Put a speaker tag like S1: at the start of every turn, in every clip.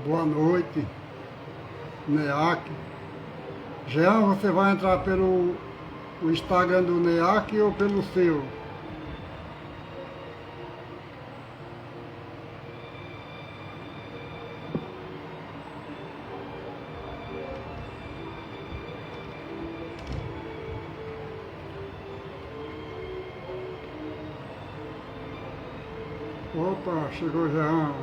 S1: Boa noite, NEAC. Jean, você vai entrar pelo o Instagram do NEAC ou pelo seu? Opa, chegou Jean.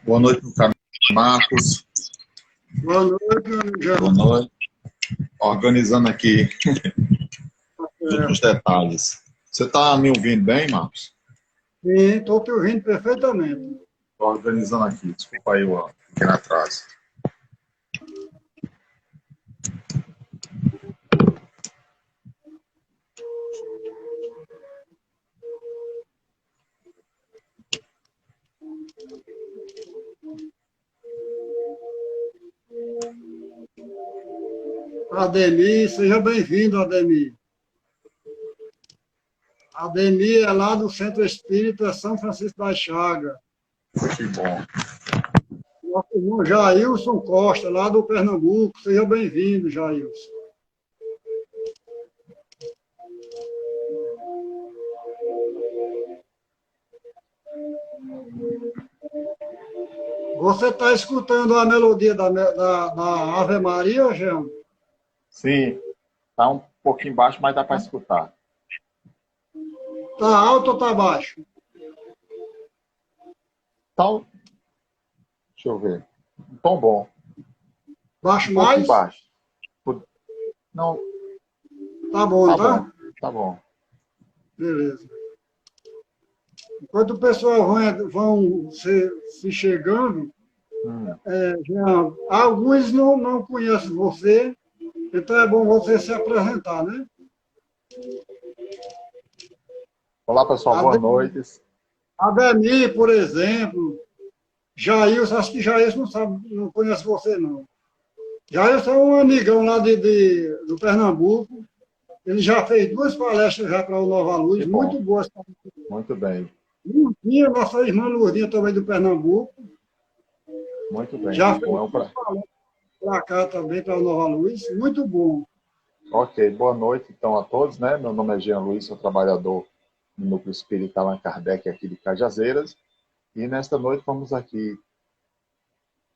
S2: Boa noite, meu caro Marcos.
S1: Boa noite, Jean.
S2: Boa noite. Organizando aqui os detalhes. Você está me ouvindo bem, Marcos?
S1: Sim, estou te ouvindo perfeitamente.
S2: Estou organizando aqui. Desculpa aí o pequeno atraso.
S1: Ademir, seja bem-vindo, Ademir. Ademir é lá do Centro Espírita São Francisco das Chagas.
S2: Que bom.
S1: Nosso irmão Jailson Costa, lá do Pernambuco. Seja bem-vindo, Jailson. Você está escutando a melodia da Ave Maria, Jean?
S2: Sim, está um pouquinho baixo, mas dá para escutar.
S1: Está alto ou está baixo?
S2: Então, deixa eu ver. Um tom bom.
S1: Baixo
S2: Um pouquinho
S1: mais?
S2: baixo. Não,
S1: Tá bom,
S2: tá
S1: tá?
S2: bom. Tá bom.
S1: Beleza. Enquanto o pessoal vão se chegando, Jean, alguns não conhecem você, então é bom você se apresentar, né?
S2: Olá, pessoal. Boa noite.
S1: Ademir, por exemplo, Jailson, acho que Jailson não conhece você, não. Jailson é um amigão lá do Pernambuco. Ele já fez 2 palestras já para o Nova Luz,
S2: Que bom.
S1: muito boas.
S2: Muito bem.
S1: Lourdinha, nossa irmã Lourdinha também do Pernambuco.
S2: Muito bem.
S1: Já
S2: Que
S1: fez
S2: bom. É um pra...
S1: para cá também, para o Nova Luz, muito bom.
S2: Ok, boa noite então a todos, né? Meu nome é Jean Luiz, sou trabalhador no Núcleo Espírita Allan Kardec aqui de Cajazeiras, e nesta noite vamos aqui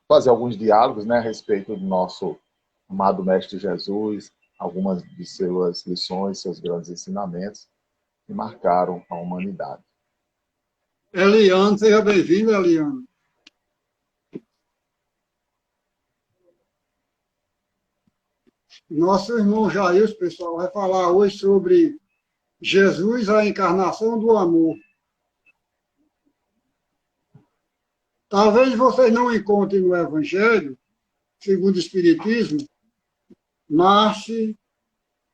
S2: fazer alguns diálogos, né, a respeito do nosso amado Mestre Jesus, algumas de suas lições, seus grandes ensinamentos que marcaram a humanidade.
S1: Eliane, seja bem-vinda, Eliane. Nosso irmão Jair, pessoal, vai falar hoje sobre Jesus, a encarnação do amor. Talvez vocês não encontrem no Evangelho, segundo o Espiritismo, mas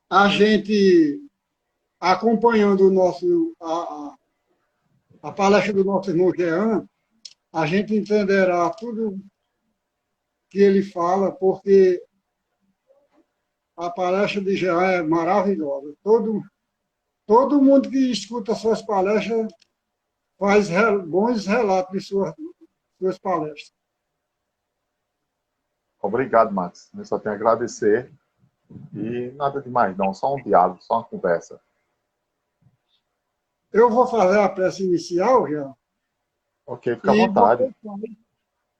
S1: a gente, acompanhando a palestra do nosso irmão Jean, a gente entenderá tudo que ele fala, porque a palestra de Jean é maravilhosa. Todo mundo que escuta suas palestras faz bons relatos de suas palestras.
S2: Obrigado, Max. Eu só tenho a agradecer e nada demais não, só um diálogo, só uma conversa.
S1: Eu vou fazer a prece inicial, Jean.
S2: Ok, fica à vontade.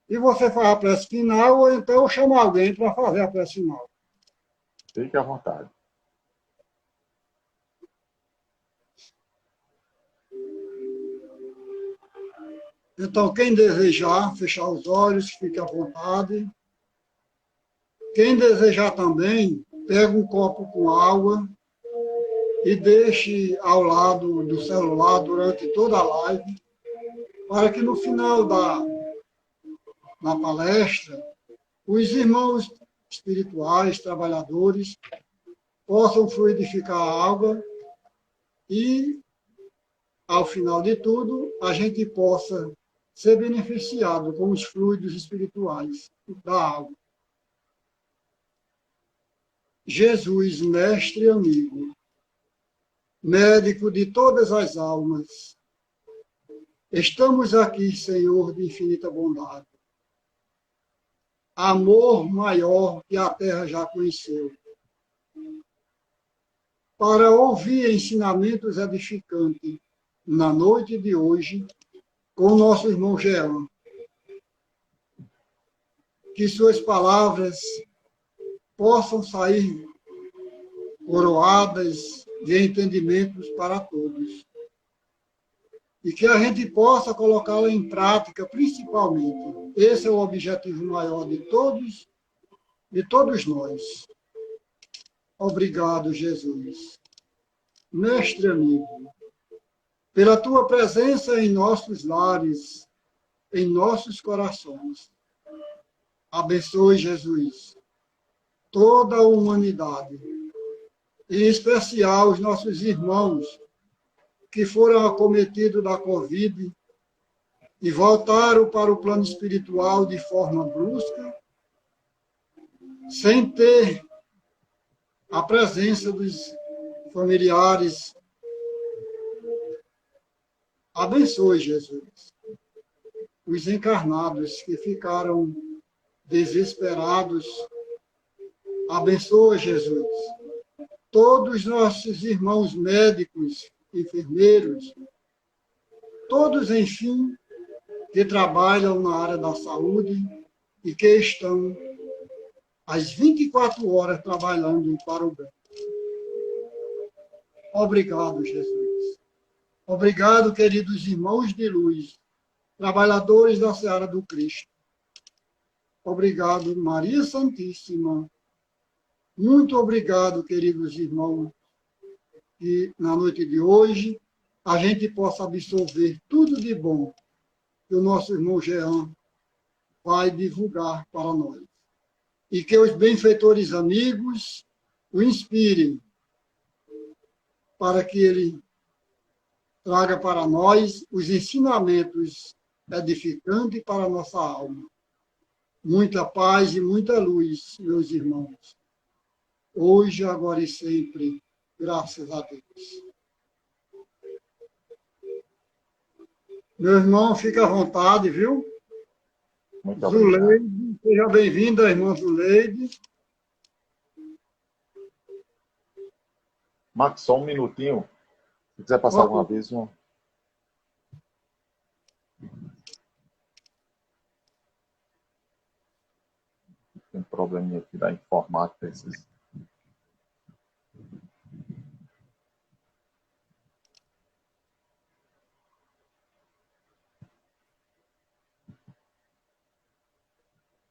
S1: E você faz a prece final, ou então eu chamo alguém para fazer a prece final.
S2: Fique à vontade.
S1: Então, quem desejar fechar os olhos, fique à vontade. Quem desejar também, pega um copo com água e deixe ao lado do celular durante toda a live, para que no final da palestra, os irmãos espirituais, trabalhadores, possam fluidificar a água e ao final de tudo, a gente possa ser beneficiado com os fluidos espirituais da alma. Jesus, mestre e amigo, médico de todas as almas, estamos aqui, Senhor de infinita bondade. Amor maior que a terra já conheceu. Para ouvir ensinamentos edificantes na noite de hoje, com o nosso irmão Jean. Que suas palavras possam sair coroadas de entendimentos para todos. E que a gente possa colocá-la em prática, principalmente. Esse é o objetivo maior de todos nós. Obrigado, Jesus. Mestre amigo, pela tua presença em nossos lares, em nossos corações. Abençoe, Jesus, toda a humanidade, em especial os nossos irmãos que foram acometidos da Covid e voltaram para o plano espiritual de forma brusca, sem ter a presença dos familiares. Abençoe, Jesus, os encarnados que ficaram desesperados. Abençoe, Jesus, todos os nossos irmãos médicos, enfermeiros, todos, enfim, que trabalham na área da saúde e que estão às 24 horas trabalhando para o bem. Obrigado, Jesus. Obrigado, queridos irmãos de luz, trabalhadores da Seara do Cristo. Obrigado, Maria Santíssima. Muito obrigado, queridos irmãos, que na noite de hoje a gente possa absorver tudo de bom que o nosso irmão Jean vai divulgar para nós. E que os benfeitores amigos o inspirem para que ele traga para nós os ensinamentos edificantes para a nossa alma. Muita paz e muita luz, meus irmãos. Hoje, agora e sempre, graças a Deus. Meu irmão, fica à vontade, viu?
S2: Muito obrigado.
S1: Zuleide, seja bem-vinda, irmã Zuleide.
S2: Max, só um minutinho. Se quiser passar algum aviso. Tem um probleminha aqui da informática.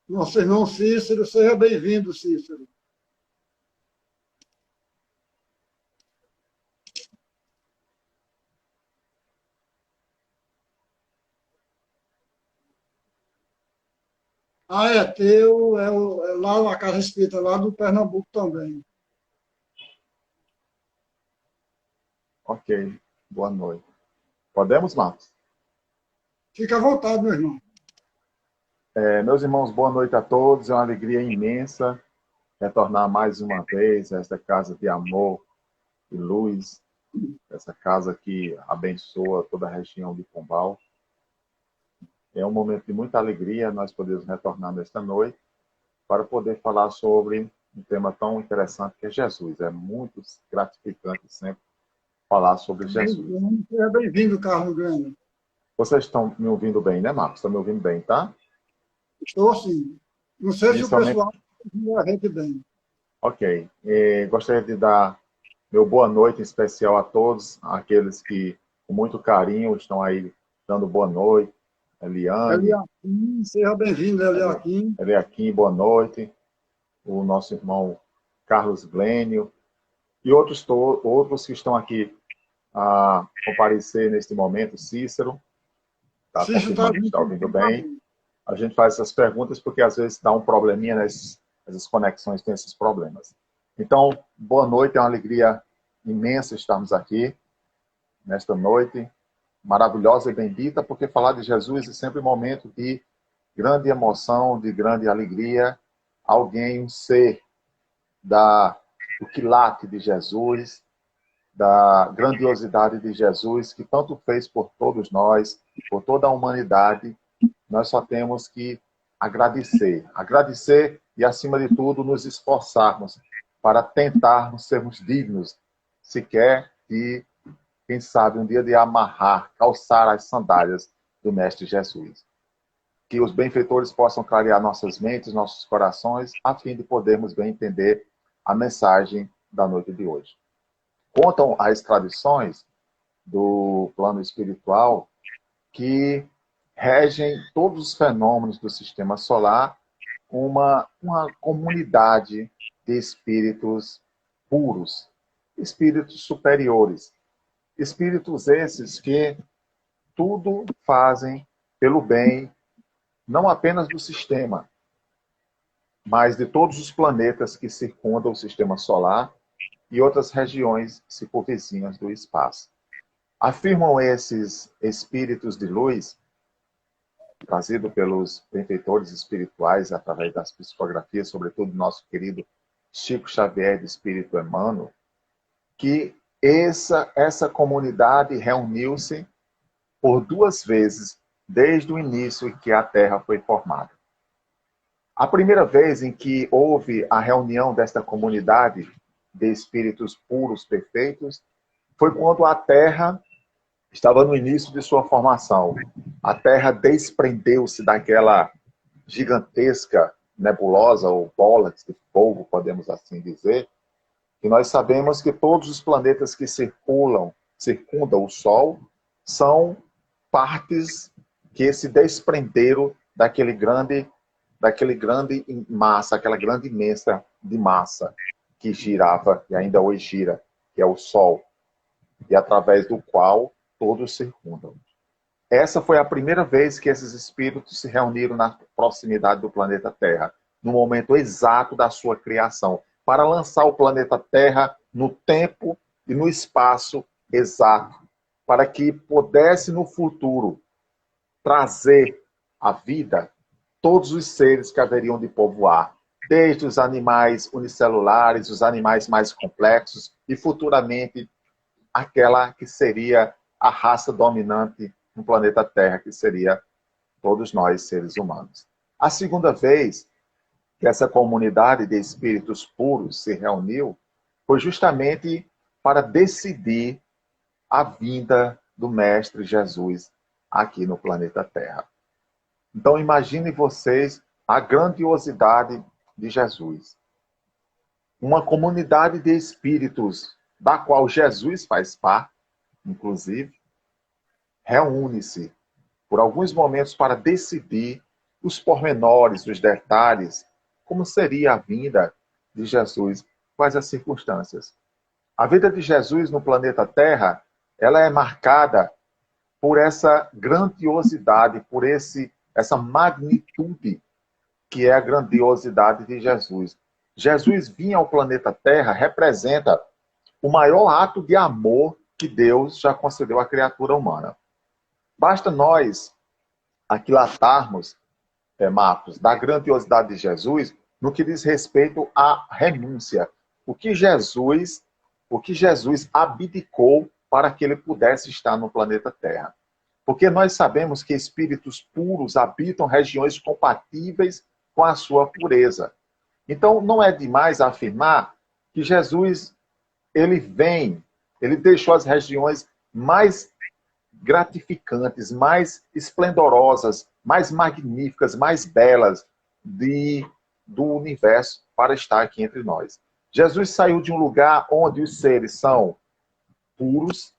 S1: Nosso irmão Cícero, seja bem-vindo, Cícero. Ah, é teu, é lá na Casa Espírita, lá do Pernambuco também.
S2: Ok, boa noite. Podemos, Marcos?
S1: Fica à vontade, meu irmão.
S2: Meus irmãos, boa noite a todos. É uma alegria imensa retornar mais uma vez a esta casa de amor e luz, essa casa que abençoa toda a região de Pombal. É um momento de muita alegria nós podermos retornar nesta noite para poder falar sobre um tema tão interessante que é Jesus. É muito gratificante sempre falar sobre Jesus.
S1: Seja bem-vindo, Carlos Grande.
S2: Vocês estão me ouvindo bem, né, Marcos? Estão me ouvindo bem, tá?
S1: Estou sim. Não sei se o pessoal ouviu a gente bem.
S2: Ok. Gostaria de dar meu boa noite em especial a todos aqueles que, com muito carinho, estão aí dando boa noite. Eliane.
S1: Eliakim, seja bem-vindo, Eliakim.
S2: Eliakim, boa noite. O nosso irmão Carlos Glênio. E outros que estão aqui a comparecer neste momento. Cícero. Está ouvindo bem. A gente faz essas perguntas porque às vezes dá um probleminha nessas conexões, tem esses problemas. Então, boa noite, é uma alegria imensa estarmos aqui nesta noite. maravilhosa e bendita, porque falar de Jesus é sempre um momento de grande emoção, de grande alegria. Alguém, um ser do quilate de Jesus, da grandiosidade de Jesus, que tanto fez por todos nós, por toda a humanidade, nós só temos que agradecer. Agradecer e, acima de tudo, nos esforçarmos para tentarmos sermos dignos, sequer de, quem sabe, um dia de amarrar, calçar as sandálias do Mestre Jesus. Que os benfeitores possam clarear nossas mentes, nossos corações, a fim de podermos bem entender a mensagem da noite de hoje. Contam as tradições do plano espiritual que regem todos os fenômenos do sistema solar uma comunidade de espíritos puros, espíritos superiores, espíritos esses que tudo fazem pelo bem, não apenas do sistema, mas de todos os planetas que circundam o sistema solar e outras regiões circunvizinhas do espaço. Afirmam esses espíritos de luz, trazido pelos benfeitores espirituais através das psicografias, sobretudo do nosso querido Chico Xavier, de Espírito Emmanuel, que essa comunidade reuniu-se por 2 vezes desde o início em que a Terra foi formada. A primeira vez em que houve a reunião desta comunidade de espíritos puros, perfeitos, foi quando a Terra estava no início de sua formação. A Terra desprendeu-se daquela gigantesca nebulosa, ou bola de fogo, podemos assim dizer, e nós sabemos que todos os planetas que circundam o Sol são partes que se desprenderam daquele grande massa, aquela grande imensa de massa que girava e ainda hoje gira, que é o Sol, e através do qual todos circundam. Essa foi a primeira vez que esses espíritos se reuniram na proximidade do planeta Terra, no momento exato da sua criação, para lançar o planeta Terra no tempo e no espaço exato, para que pudesse no futuro trazer à vida todos os seres que haveriam de povoar, desde os animais unicelulares, os animais mais complexos e futuramente aquela que seria a raça dominante no planeta Terra, que seria todos nós, seres humanos. A segunda vez que essa comunidade de espíritos puros se reuniu foi justamente para decidir a vinda do Mestre Jesus aqui no planeta Terra. Então, imaginem vocês a grandiosidade de Jesus. Uma comunidade de espíritos, da qual Jesus faz parte, inclusive, reúne-se por alguns momentos para decidir os pormenores, os detalhes, como seria a vinda de Jesus, quais as circunstâncias. A vida de Jesus no planeta Terra, ela é marcada por essa grandiosidade, por essa magnitude que é a grandiosidade de Jesus. Jesus vir ao planeta Terra representa o maior ato de amor que Deus já concedeu à criatura humana. Basta nós aquilatarmos, Marcos, da grandiosidade de Jesus no que diz respeito à renúncia. O que Jesus abdicou para que ele pudesse estar no planeta Terra. Porque nós sabemos que espíritos puros habitam regiões compatíveis com a sua pureza. Então, não é demais afirmar que Jesus, ele deixou as regiões mais gratificantes, mais esplendorosas, mais magníficas, mais belas do universo para estar aqui entre nós. Jesus saiu de um lugar onde os seres são puros,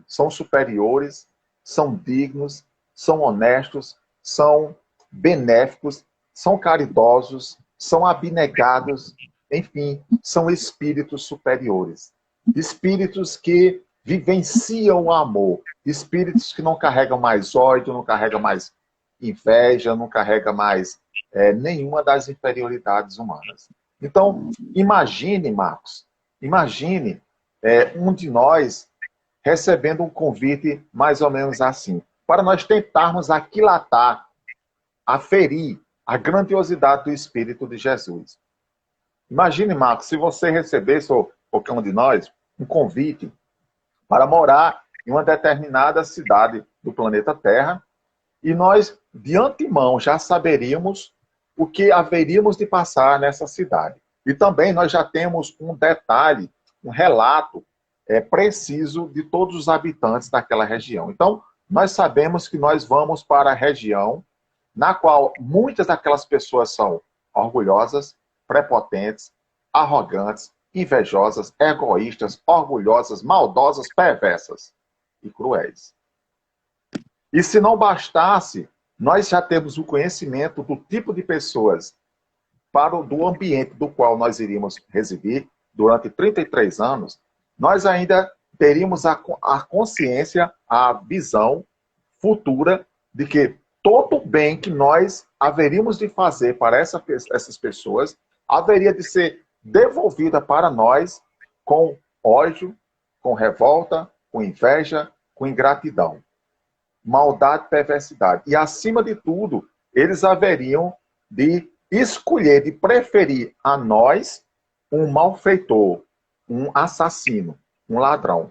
S2: são superiores, são dignos, são honestos, são benéficos, são caridosos, são abnegados, enfim, são espíritos superiores. Espíritos que vivenciam o amor. Espíritos que não carregam mais ódio, não carregam mais inveja, não carregam mais nenhuma das inferioridades humanas. Então, imagine, Marcos, imagine um de nós recebendo um convite mais ou menos assim, para nós tentarmos aquilatar, aferir a grandiosidade do Espírito de Jesus. Imagine, Marcos, se você recebesse, ou qualquer um de nós, um convite para morar em uma determinada cidade do planeta Terra, e nós, de antemão, já saberíamos o que haveríamos de passar nessa cidade. E também nós já temos um detalhe, um relato preciso de todos os habitantes daquela região. Então, nós sabemos que nós vamos para a região na qual muitas daquelas pessoas são orgulhosas, prepotentes, arrogantes, invejosas, egoístas, orgulhosas, maldosas, perversas e cruéis. E se não bastasse, nós já temos o conhecimento do tipo de pessoas do ambiente do qual nós iríamos residir durante 33 anos, nós ainda teríamos a consciência, a visão futura de que todo o bem que nós haveríamos de fazer para essas pessoas haveria de ser devolvida para nós com ódio, com revolta, com inveja, com ingratidão. Maldade, perversidade. E, acima de tudo, eles haveriam de escolher, de preferir a nós um malfeitor, um assassino, um ladrão,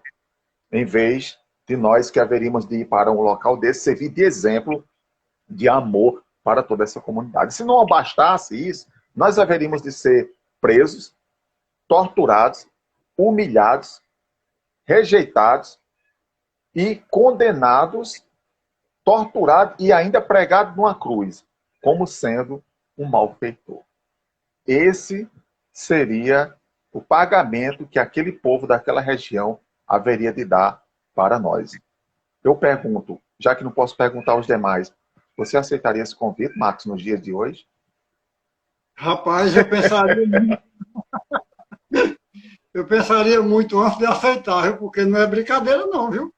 S2: em vez de nós que haveríamos de ir para um local desse, servir de exemplo de amor para toda essa comunidade. Se não bastasse isso, nós haveríamos de ser presos, torturados, humilhados, rejeitados e condenados, torturados e ainda pregados numa cruz, como sendo um malfeitor. Esse seria o pagamento que aquele povo daquela região haveria de dar para nós. Eu pergunto, já que não posso perguntar aos demais, você aceitaria esse convite, Marcos, nos dias de hoje?
S1: Rapaz, eu pensaria muito antes de aceitar, viu? Porque não é brincadeira não, viu?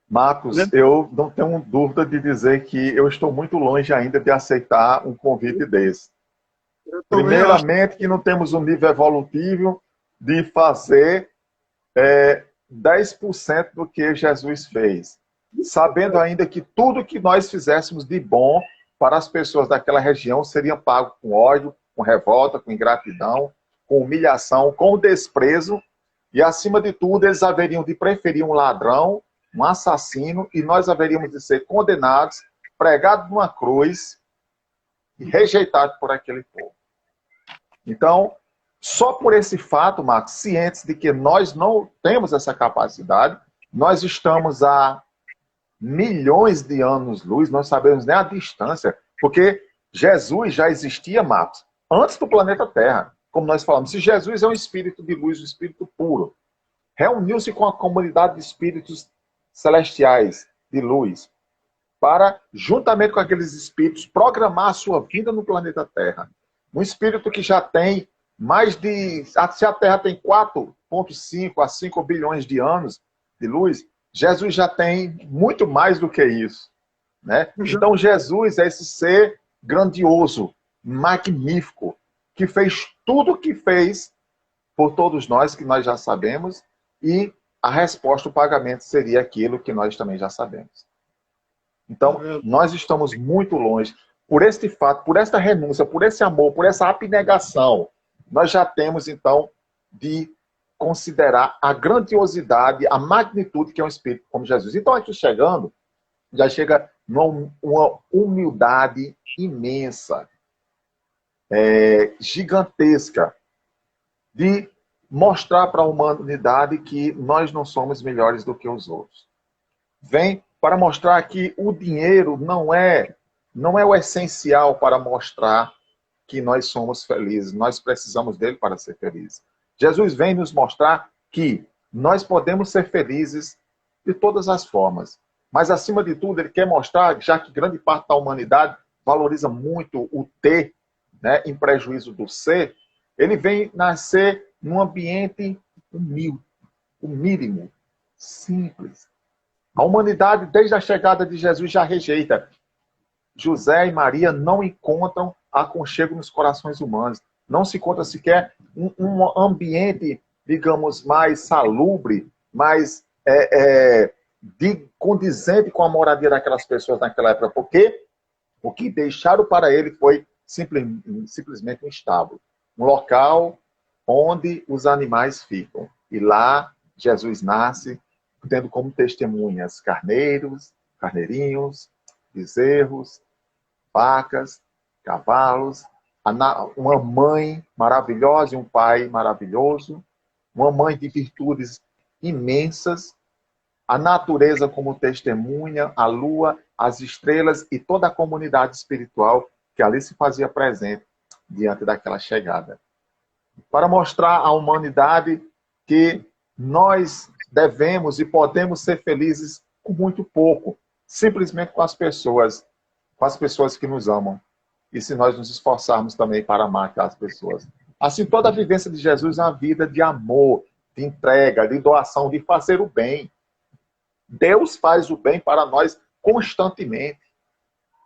S2: Marcos, eu não tenho dúvida de dizer que eu estou muito longe ainda de aceitar um convite desse. Primeiramente, que não temos um nível evolutivo de fazer 10% do que Jesus fez. Sabendo ainda que tudo que nós fizéssemos de bom para as pessoas daquela região seria pago com ódio, com revolta, com ingratidão, com humilhação, com desprezo, e acima de tudo eles haveriam de preferir um ladrão, um assassino, e nós haveríamos de ser condenados, pregados numa cruz e rejeitados por aquele povo. Então, só por esse fato, Marcos, cientes de que nós não temos essa capacidade, nós estamos a milhões de anos-luz, nós sabemos nem a distância, porque Jesus já existia, Marcos, antes do planeta Terra. Como nós falamos, se Jesus é um espírito de luz, um espírito puro, reuniu-se com a comunidade de espíritos celestiais de luz, para, juntamente com aqueles espíritos, programar a sua vida no planeta Terra. Um espírito que já tem mais de... Se a Terra tem 4,5 a 5 bilhões de anos de luz, Jesus já tem muito mais do que isso, né? Então Jesus é esse ser grandioso, magnífico, que fez tudo o que fez por todos nós, que nós já sabemos, e a resposta, o pagamento seria aquilo que nós também já sabemos. Então, nós estamos muito longe. Por este fato, por esta renúncia, por esse amor, por essa abnegação, nós já temos, então, de considerar a grandiosidade, a magnitude que é um espírito como Jesus. Então, aqui chegando, já chega numa humildade imensa, gigantesca, de mostrar para a humanidade que nós não somos melhores do que os outros. Vem para mostrar que o dinheiro não é o essencial para mostrar que nós somos felizes. Nós precisamos dele para ser felizes. Jesus vem nos mostrar que nós podemos ser felizes de todas as formas. Mas, acima de tudo, ele quer mostrar, já que grande parte da humanidade valoriza muito o ter, né, em prejuízo do ser, ele vem nascer num ambiente humilde, o mínimo, simples. A humanidade, desde a chegada de Jesus, já rejeita. José e Maria não encontram aconchego nos corações humanos. Não se encontra sequer um ambiente, digamos, mais salubre mais condizente com a moradia daquelas pessoas naquela época, porque o que deixaram para ele foi simplesmente um estábulo, um local onde os animais ficam. E lá Jesus nasce, tendo como testemunhas carneiros, carneirinhos, bezerros, vacas, cavalos, uma mãe maravilhosa e um pai maravilhoso, uma mãe de virtudes imensas, a natureza como testemunha, a lua, as estrelas e toda a comunidade espiritual que ali se fazia presente diante daquela chegada. Para mostrar à humanidade que nós devemos e podemos ser felizes com muito pouco, simplesmente com as pessoas que nos amam. E se nós nos esforçarmos também para amar aquelas pessoas. Assim, toda a vivência de Jesus é uma vida de amor, de entrega, de doação, de fazer o bem. Deus faz o bem para nós constantemente.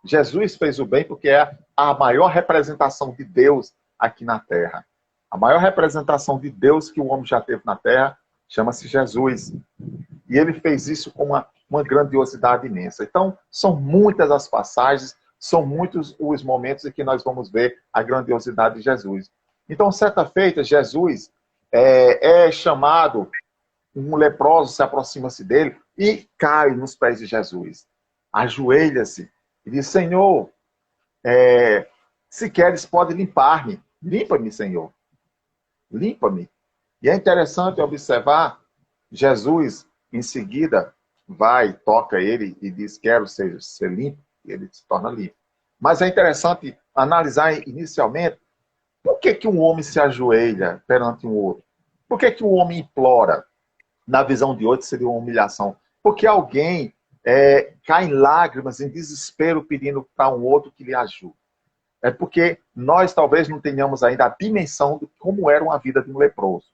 S2: Jesus fez o bem porque é a maior representação de Deus aqui na Terra. A maior representação de Deus que o homem já teve na Terra chama-se Jesus. E ele fez isso com uma grandiosidade imensa. Então, são muitas as passagens, são muitos os momentos em que nós vamos ver a grandiosidade de Jesus. Então, certa feita, Jesus é chamado, um leproso se aproxima-se dele e cai nos pés de Jesus. Ajoelha-se e diz, Senhor, se queres, pode limpar-me. Limpa-me, Senhor. Limpa-me. E é interessante observar, Jesus, em seguida, vai, toca ele e diz, quero ser limpo, e ele se torna limpo. Mas é interessante analisar inicialmente, por que um homem se ajoelha perante um outro? Por que o homem implora? Na visão de hoje seria uma humilhação. Porque alguém cai em lágrimas, em desespero, pedindo para um outro que lhe ajude. É porque nós talvez não tenhamos ainda a dimensão de como era uma vida de um leproso.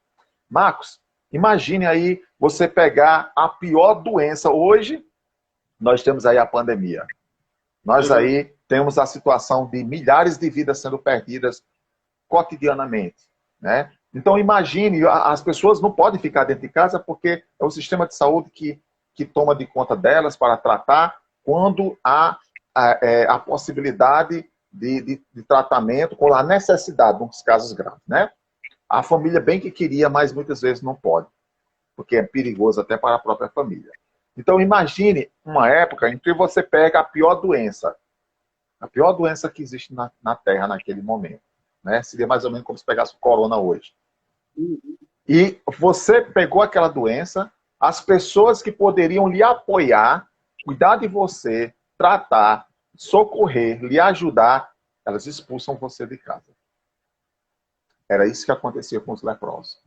S2: Marcos, imagine aí você pegar a pior doença. Hoje, nós temos aí a pandemia. Nós aí temos a situação de milhares de vidas sendo perdidas cotidianamente, né? Então, imagine, as pessoas não podem ficar dentro de casa porque é o sistema de saúde que toma de conta delas para tratar quando há a possibilidade de tratamento, com a necessidade, nos casos graves, né? A família bem que queria, mas muitas vezes não pode, porque é perigoso até para a própria família. Então, imagine uma época em que você pega a pior doença que existe na Terra naquele momento, né? Seria mais ou menos como se pegasse o corona hoje. E você pegou aquela doença, as pessoas que poderiam lhe apoiar, cuidar de você, tratar, socorrer, lhe ajudar, elas expulsam você de casa. Era isso que acontecia com os leprosos.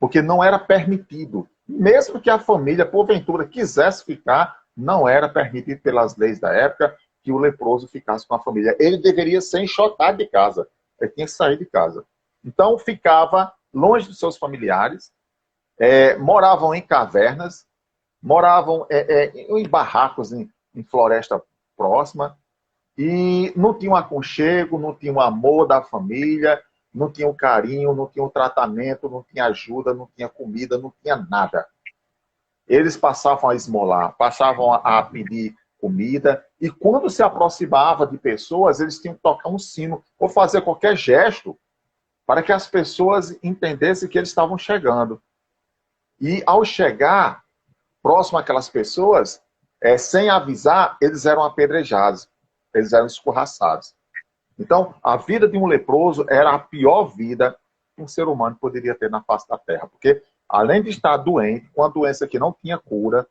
S2: Porque não era permitido. Mesmo que a família, porventura, quisesse ficar, não era permitido pelas leis da época que o leproso ficasse com a família. Ele deveria ser enxotado de casa. Ele tinha que sair de casa. Então, ficava longe dos seus familiares, moravam em cavernas, moravam em barracos em floresta próxima, e não tinha um aconchego, não tinha o amor da família, não tinha o carinho, não tinha o tratamento, não tinha ajuda, não tinha comida, não tinha nada. Eles passavam a esmolar, passavam a pedir comida, e quando se aproximava de pessoas, eles tinham que tocar um sino, ou fazer qualquer gesto, para que as pessoas entendessem que eles estavam chegando. E ao chegar próximo àquelas pessoas, sem avisar, eles eram apedrejados, eles eram escorraçados. Então, a vida de um leproso era a pior vida que um ser humano poderia ter na face da terra. Porque, além de estar doente, com uma doença que não tinha cura,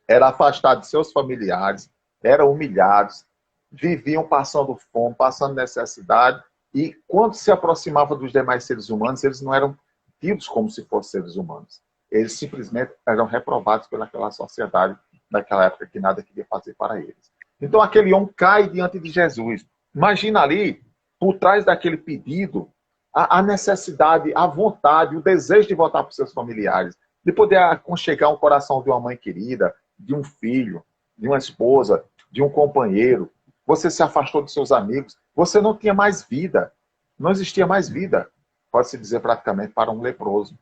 S2: era afastado de seus familiares, eram humilhados, viviam passando fome, passando necessidade, e quando se aproximava dos demais seres humanos, eles não eram tidos como se fossem seres humanos. Eles simplesmente eram reprovados pelaquela sociedade daquela época que nada queria fazer para eles. Então aquele homem cai diante de Jesus. Imagina ali, por trás daquele pedido, a necessidade, a vontade, o desejo de voltar para os seus familiares, de poder aconchegar um coração de uma mãe querida, de um filho, de uma esposa, de um companheiro. Você se afastou dos seus amigos, você não tinha mais vida, não existia mais vida, pode-se dizer praticamente, para um leproso.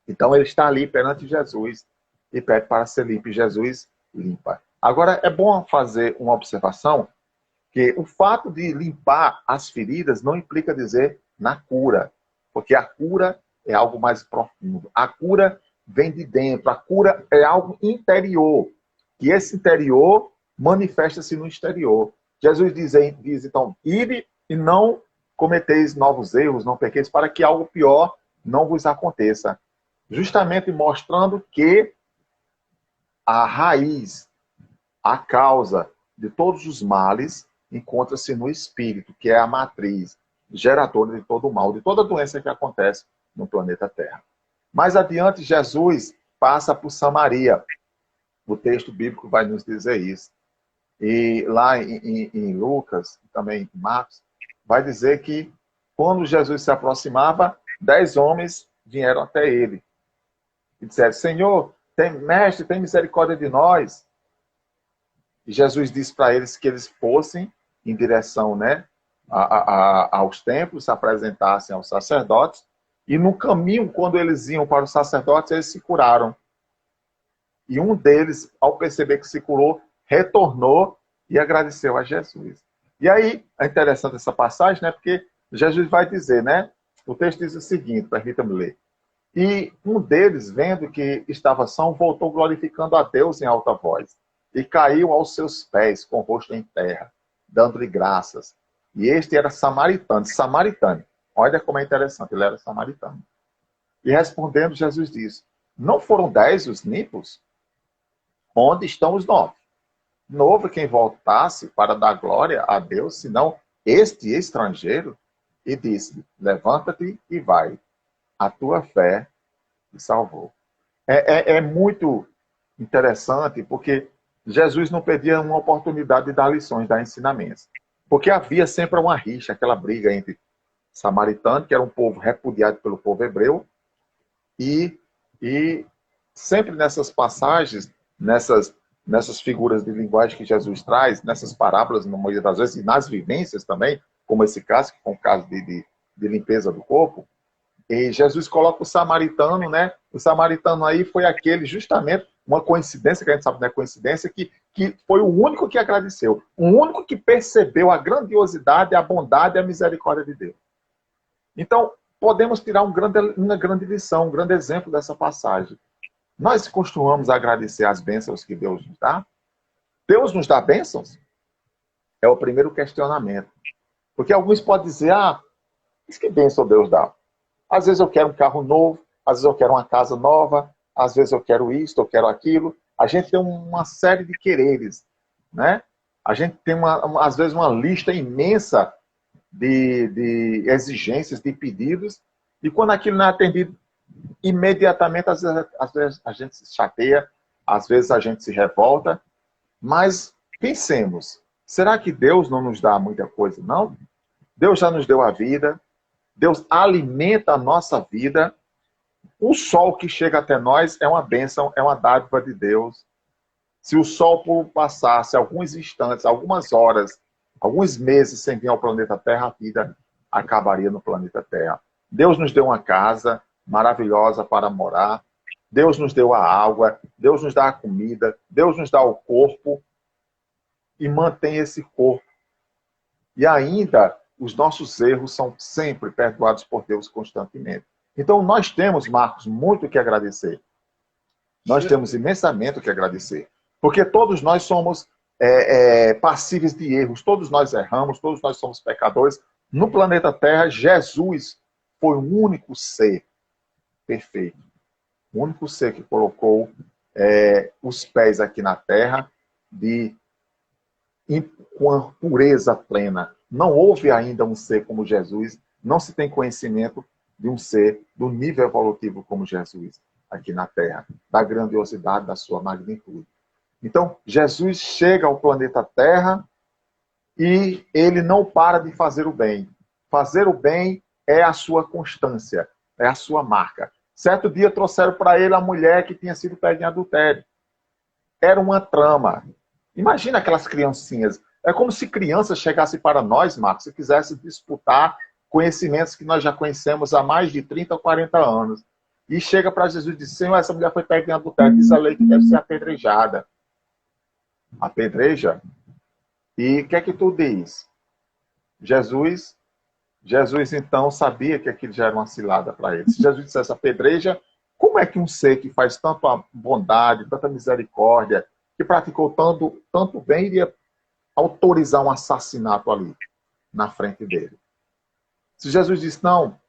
S2: Então ele está ali perante Jesus, e pede para ser limpo. E Jesus limpa. Agora, é bom fazer uma observação que o fato de limpar as feridas não implica dizer na cura, porque a cura é algo mais profundo. A cura vem de dentro, a cura é algo interior, que esse interior manifesta-se no exterior. Jesus diz então, ide e não cometeis novos erros, não pequeis, para que algo pior não vos aconteça. Justamente mostrando que a raiz, a causa de todos os males encontra-se no espírito, que é a matriz geradora de todo o mal, de toda doença que acontece no planeta Terra. Mais adiante, Jesus passa por Samaria. O texto bíblico vai nos dizer isso. E lá em Lucas, também em Marcos, vai dizer que quando Jesus se aproximava, 10 homens vieram até ele. E disseram, Senhor, mestre, tem misericórdia de nós. E Jesus disse para eles que eles fossem em direção, né, aos templos, se apresentassem aos sacerdotes. E no caminho, quando eles iam para os sacerdotes, eles se curaram. E um deles, ao perceber que se curou, retornou e agradeceu a Jesus. E aí, é interessante essa passagem, né? Porque Jesus vai dizer, né? O texto diz o seguinte, permita-me ler. E um deles, vendo que estava são, voltou glorificando a Deus em alta voz. E caiu aos seus pés, com o rosto em terra, dando-lhe graças. E este era samaritano. Olha como é interessante, ele era samaritano. E respondendo, Jesus disse, não foram 10 os limpos? Onde estão os 9? Não houve quem voltasse para dar glória a Deus, senão este estrangeiro. E disse, levanta-te e vai. A tua fé te salvou. É muito interessante, porque Jesus não perdia uma oportunidade de dar lições, dar ensinamentos. Porque havia sempre uma rixa, aquela briga entre samaritano, que era um povo repudiado pelo povo hebreu, e sempre nessas passagens, nessas figuras de linguagem que Jesus traz, nessas parábolas, na maioria das vezes, e nas vivências também, como esse caso, que foi um caso de limpeza do corpo, e Jesus coloca o samaritano, né? O samaritano aí foi aquele, justamente, uma coincidência, que a gente sabe não é coincidência, que foi o único que agradeceu, o único que percebeu a grandiosidade, a bondade e a misericórdia de Deus. Então, podemos tirar uma grande lição, um grande exemplo dessa passagem. Nós costumamos agradecer as bênçãos que Deus nos dá? Deus nos dá bênçãos? É o primeiro questionamento. Porque alguns podem dizer, mas que bênção Deus dá? Às vezes eu quero um carro novo, às vezes eu quero uma casa nova, às vezes eu quero isto, eu quero aquilo. A gente tem uma série de quereres, né? A gente tem, às vezes, uma lista imensa de exigências, de pedidos, e quando aquilo não é atendido imediatamente, às vezes a gente se chateia, às vezes a gente se revolta, mas pensemos, será que Deus não nos dá muita coisa? Não? Deus já nos deu a vida, Deus alimenta a nossa vida, o sol que chega até nós é uma bênção, é uma dádiva de Deus. Se o sol passasse alguns instantes, algumas horas, alguns meses sem vir ao planeta Terra, a vida acabaria no planeta Terra. Deus nos deu uma casa maravilhosa para morar. Deus nos deu a água. Deus nos dá a comida. Deus nos dá o corpo e mantém esse corpo. E ainda, os nossos erros são sempre perdoados por Deus constantemente. Então, nós temos, Marcos, muito o que agradecer. Nós temos imensamente o que agradecer. Porque todos nós somos passíveis de erros, todos nós erramos, todos nós somos pecadores. No planeta Terra, Jesus foi o único ser perfeito. O único ser que colocou os pés aqui na Terra com a pureza plena. Não houve ainda um ser como Jesus, não se tem conhecimento de um ser do nível evolutivo como Jesus aqui na Terra, da grandiosidade, da sua magnitude. Então, Jesus chega ao planeta Terra e ele não para de fazer o bem. Fazer o bem é a sua constância, é a sua marca. Certo dia trouxeram para ele a mulher que tinha sido pega em adultério. Era uma trama. Imagina aquelas criancinhas. É como se crianças chegassem para nós, Marcos, e quisessem disputar conhecimentos que nós já conhecemos há mais de 30 ou 40 anos. e chega para Jesus e diz, Senhor, essa mulher foi pega em adultério, diz a lei que deve ser apedrejada. Apedreja. E o que é que tu diz? Jesus então sabia que aquilo já era uma cilada para ele. Se Jesus dissesse apedreja, como é que um ser que faz tanta bondade, tanta misericórdia, que praticou tanto bem, iria autorizar um assassinato ali, na frente dele? Se Jesus disse, não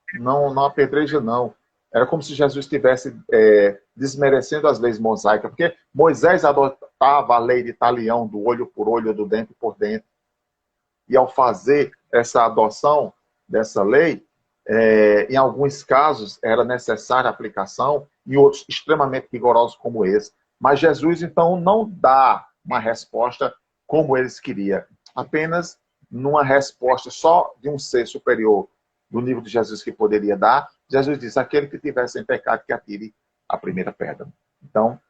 S2: apedreja, não. Era como se Jesus estivesse desmerecendo as leis mosaicas, porque Moisés adotava a lei de talião, do olho por olho, do dente por dente. E ao fazer essa adoção dessa lei, em alguns casos era necessária a aplicação, em outros extremamente rigorosos como esse. Mas Jesus, então, não dá uma resposta como eles queriam. Apenas numa resposta só de um ser superior do nível de Jesus que poderia dar, Jesus diz, aquele que tiver sem pecado que atire a primeira pedra. Então,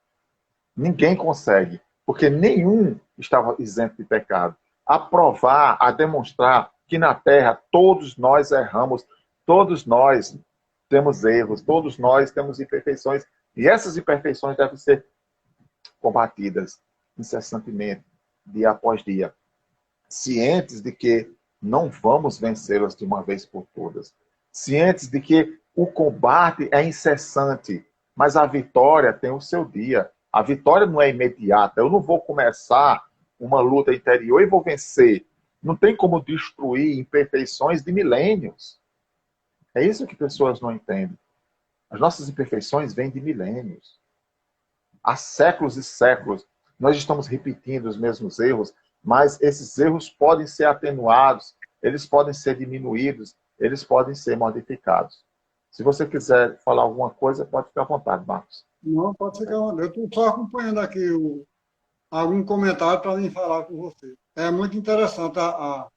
S2: ninguém consegue, porque nenhum estava isento de pecado. A provar, a demonstrar que na Terra todos nós erramos, todos nós temos erros, todos nós temos imperfeições, e essas imperfeições devem ser combatidas incessantemente, dia após dia, cientes de que não vamos vencê-las de uma vez por todas, cientes de que o combate é incessante, mas a vitória tem o seu dia. A vitória não é imediata. Eu não vou começar uma luta interior e vou vencer. Não tem como destruir imperfeições de milênios. É isso que pessoas não entendem. As nossas imperfeições vêm de milênios. Há séculos e séculos nós estamos repetindo os mesmos erros, mas esses erros podem ser atenuados, eles podem ser diminuídos, eles podem ser modificados. Se você quiser falar alguma coisa, pode ficar à vontade, Marcos.
S1: Não, pode ficar. Eu estou só acompanhando aqui algum comentário para mim falar com você. É muito interessante a,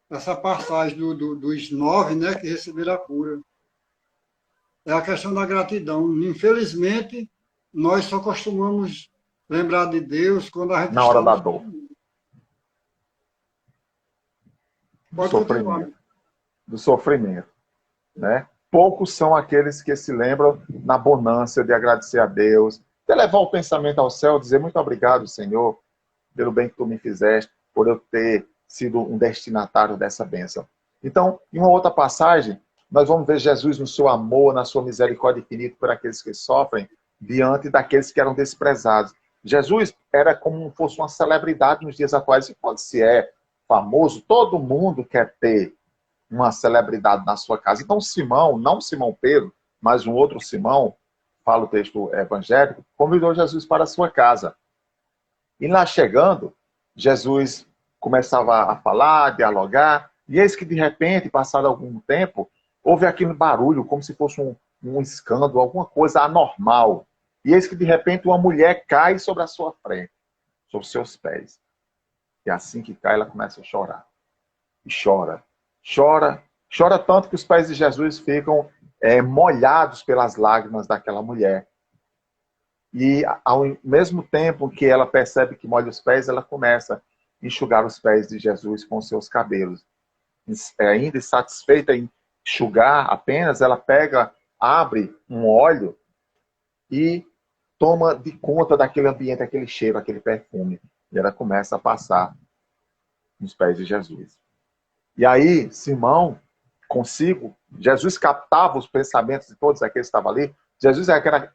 S1: essa passagem dos 9, né, que receberam a cura. É a questão da gratidão. Infelizmente, nós só costumamos lembrar de Deus quando a gente
S2: Na
S1: está
S2: hora da
S1: no
S2: dor. Do
S1: Pode continuar.
S2: sofrimento. Do sofrimento. Né? Poucos são aqueles que se lembram na bonança de agradecer a Deus, de levar o pensamento ao céu, dizer muito obrigado, Senhor, pelo bem que tu me fizeste, por eu ter sido um destinatário dessa bênção. Então, em uma outra passagem, nós vamos ver Jesus no seu amor, na sua misericórdia infinita por aqueles que sofrem, diante daqueles que eram desprezados. Jesus era como se fosse uma celebridade nos dias atuais, e quando se é famoso, todo mundo quer ter uma celebridade na sua casa. Então Simão, não Simão Pedro, mas um outro Simão, fala o texto evangélico, convidou Jesus para a sua casa. E lá chegando, Jesus começava a falar, a dialogar, e eis que de repente, passado algum tempo, houve aquele barulho, como se fosse um escândalo, alguma coisa anormal. E eis que de repente uma mulher cai sobre a sua frente, sobre os seus pés. E assim que cai, ela começa a chorar. E chora. Chora tanto que os pés de Jesus ficam molhados pelas lágrimas daquela mulher. E ao mesmo tempo que ela percebe que molha os pés, ela começa a enxugar os pés de Jesus com os seus cabelos. Ainda insatisfeita em enxugar apenas, ela pega, abre um óleo e toma de conta daquele ambiente, aquele cheiro, aquele perfume. E ela começa a passar nos pés de Jesus. E aí, Simão, consigo, Jesus captava os pensamentos de todos aqueles que estavam ali. Jesus era aquela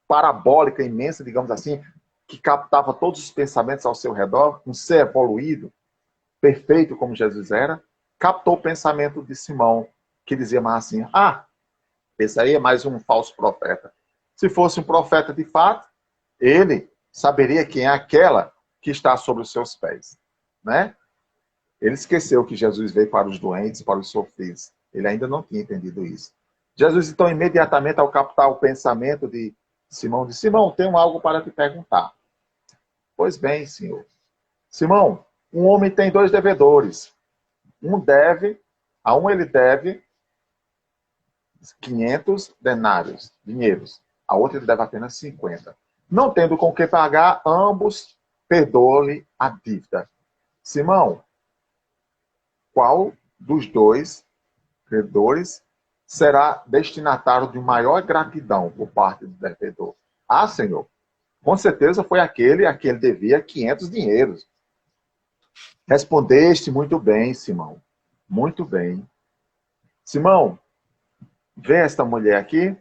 S2: parabólica imensa, digamos assim, que captava todos os pensamentos ao seu redor, um ser evoluído, perfeito como Jesus era, captou o pensamento de Simão, que dizia mais assim, esse aí é mais um falso profeta. Se fosse um profeta de fato, ele saberia quem é aquela que está sobre os seus pés, né? Ele esqueceu que Jesus veio para os doentes, para os sofridos. Ele ainda não tinha entendido isso. Jesus, então, imediatamente, ao captar o pensamento de Simão, disse, Simão, tenho algo para te perguntar. Pois bem, senhor. Simão, um homem tem 2 devedores. A um ele deve 500 denários, dinheiros. A outra ele deve apenas 50. Não tendo com que pagar, ambos perdoam-lhe a dívida. Simão, qual dos 2 credores será destinatário de maior gratidão por parte do devedor? Ah, Senhor, com certeza foi aquele a quem ele devia 500 dinheiros. Respondeste muito bem, Simão. Muito bem. Simão, vê esta mulher aqui?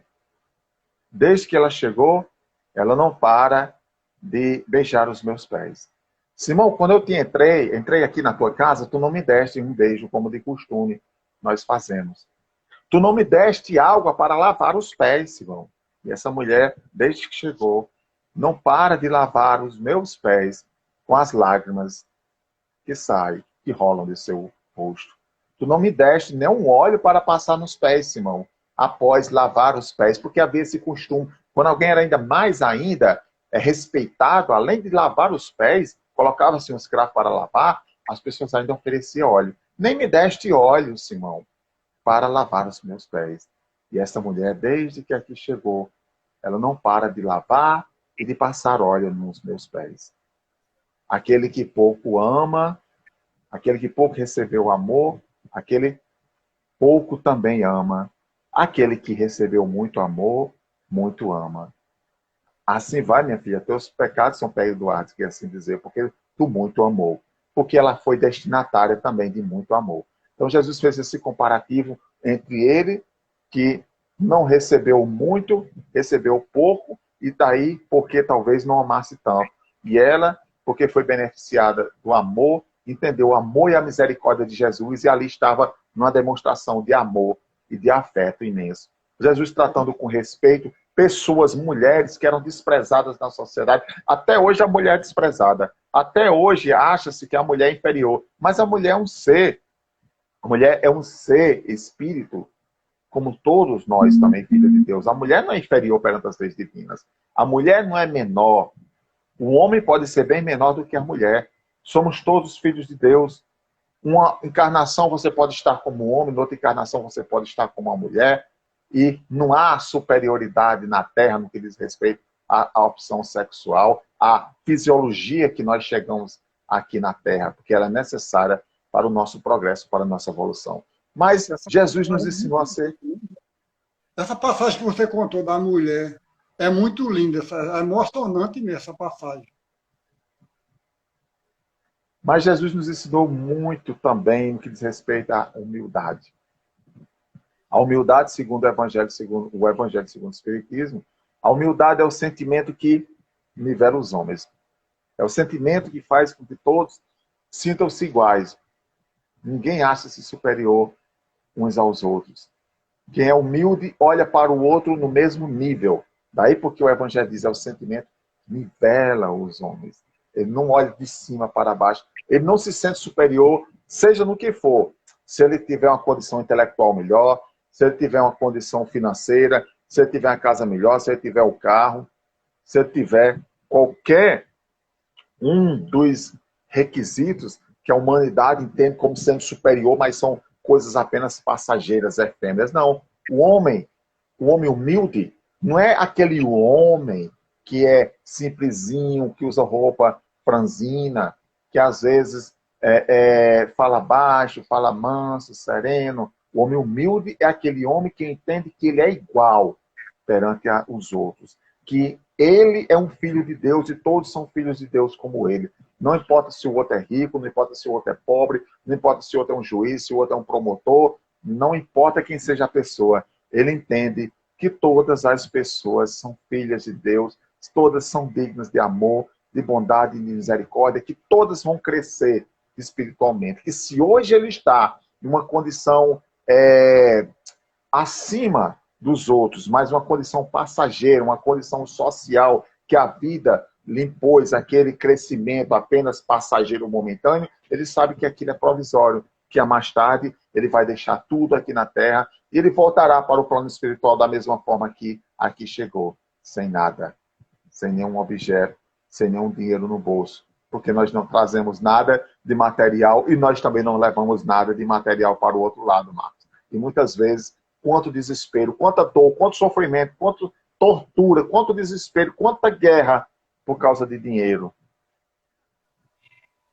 S2: Desde que ela chegou, ela não para de beijar os meus pés. Simão, quando eu entrei aqui na tua casa, tu não me deste um beijo como de costume nós fazemos. Tu não me deste água para lavar os pés, Simão. E essa mulher, desde que chegou, não para de lavar os meus pés com as lágrimas que saem, que rolam de seu rosto. Tu não me deste nem um óleo para passar nos pés, Simão, após lavar os pés, porque havia esse costume. Quando alguém era ainda mais respeitado, além de lavar os pés, colocava-se um escravo para lavar, as pessoas ainda ofereciam óleo. Nem me deste óleo, Simão, para lavar os meus pés. E essa mulher, desde que aqui chegou, ela não para de lavar e de passar óleo nos meus pés. Aquele que pouco ama, aquele que pouco recebeu amor, aquele pouco também ama. Aquele que recebeu muito amor, muito ama. Assim vai, minha filha, teus pecados são perdoados, quer assim dizer, porque tu muito amou. Porque ela foi destinatária também de muito amor. Então Jesus fez esse comparativo entre ele, que não recebeu muito, recebeu pouco, e daí porque talvez não amasse tanto. E ela, porque foi beneficiada do amor, entendeu o amor e a misericórdia de Jesus, e ali estava numa demonstração de amor e de afeto imenso. Jesus tratando com respeito pessoas, mulheres que eram desprezadas na sociedade. Até hoje a mulher é desprezada. Até hoje acha-se que a mulher é inferior. Mas a mulher é um ser. A mulher é um ser, espírito, como todos nós também, filhos de Deus. A mulher não é inferior perante as leis divinas. A mulher não é menor. O homem pode ser bem menor do que a mulher. Somos todos filhos de Deus. Uma encarnação você pode estar como um homem, noutra encarnação você pode estar como uma mulher. E não há superioridade na Terra no que diz respeito à opção sexual, à fisiologia que nós chegamos aqui na Terra, porque ela é necessária para o nosso progresso, para a nossa evolução. Mas Jesus nos ensinou a ser...
S1: Essa passagem que você contou da mulher é muito linda, é emocionante mesmo essa passagem.
S2: Mas Jesus nos ensinou muito também no que diz respeito à humildade. A humildade, segundo o Evangelho segundo o Espiritismo, a humildade é o sentimento que nivela os homens. É o sentimento que faz com que todos sintam-se iguais. Ninguém acha-se superior uns aos outros. Quem é humilde olha para o outro no mesmo nível. Daí porque o Evangelho diz, é o sentimento que nivela os homens. Ele não olha de cima para baixo. Ele não se sente superior, seja no que for. Se ele tiver uma condição intelectual melhor, se ele tiver uma condição financeira, se ele tiver uma casa melhor, se ele tiver o carro, se ele tiver qualquer um dos requisitos que a humanidade entende como sendo superior, mas são coisas apenas passageiras, efêmeras. Não. O homem humilde, não é aquele homem que é simplesinho, que usa roupa franzina, que às vezes fala baixo, fala manso, sereno. O homem humilde é aquele homem que entende que ele é igual perante os outros, que ele é um filho de Deus e todos são filhos de Deus como ele. Não importa se o outro é rico, não importa se o outro é pobre, não importa se o outro é um juiz, se o outro é um promotor, não importa quem seja a pessoa. Ele entende que todas as pessoas são filhas de Deus, todas são dignas de amor, de bondade e de misericórdia, que todas vão crescer espiritualmente. Que se hoje ele está em uma condição acima dos outros, mas uma condição passageira, uma condição social, que a vida lhe impôs aquele crescimento apenas passageiro momentâneo, ele sabe que aquilo é provisório, que mais tarde ele vai deixar tudo aqui na Terra e ele voltará para o plano espiritual da mesma forma que aqui chegou, sem nada, sem nenhum objeto, sem nenhum dinheiro no bolso, porque nós não trazemos nada de material e nós também não levamos nada de material para o outro lado, Marcos. E muitas vezes, quanto desespero, quanta dor, quanto sofrimento, quanto tortura, quanto desespero, quanta guerra por causa de dinheiro.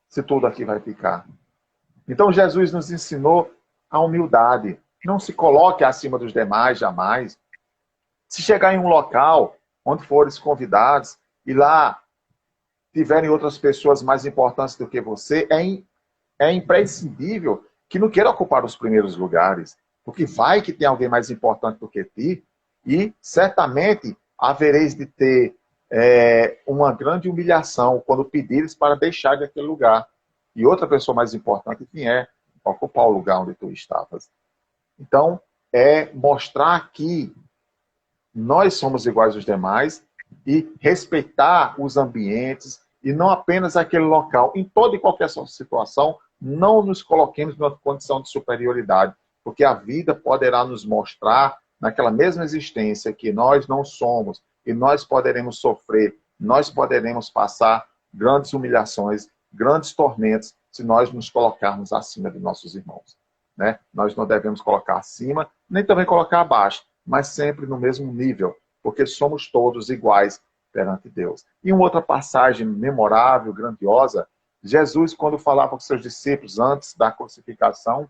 S2: Se tudo aqui vai ficar. Então Jesus nos ensinou a humildade. Não se coloque acima dos demais, jamais. Se chegar em um local onde fores convidados e lá tiverem outras pessoas mais importantes do que você, é imprescindível que não queira ocupar os primeiros lugares, porque vai que tem alguém mais importante do que ti e certamente havereis de ter uma grande humilhação quando pedires para deixar daquele lugar e outra pessoa mais importante vier ocupar o lugar onde tu estavas. Então, é mostrar que nós somos iguais aos demais e respeitar os ambientes e não apenas aquele local. Em toda e qualquer situação, não nos coloquemos numa condição de superioridade, porque a vida poderá nos mostrar, naquela mesma existência, que nós não somos e nós poderemos sofrer, nós poderemos passar grandes humilhações, grandes tormentos, se nós nos colocarmos acima de nossos irmãos. Né? Nós não devemos colocar acima, nem também colocar abaixo, mas sempre no mesmo nível, porque somos todos iguais perante Deus. E uma outra passagem memorável, grandiosa, Jesus, quando falava com seus discípulos antes da crucificação,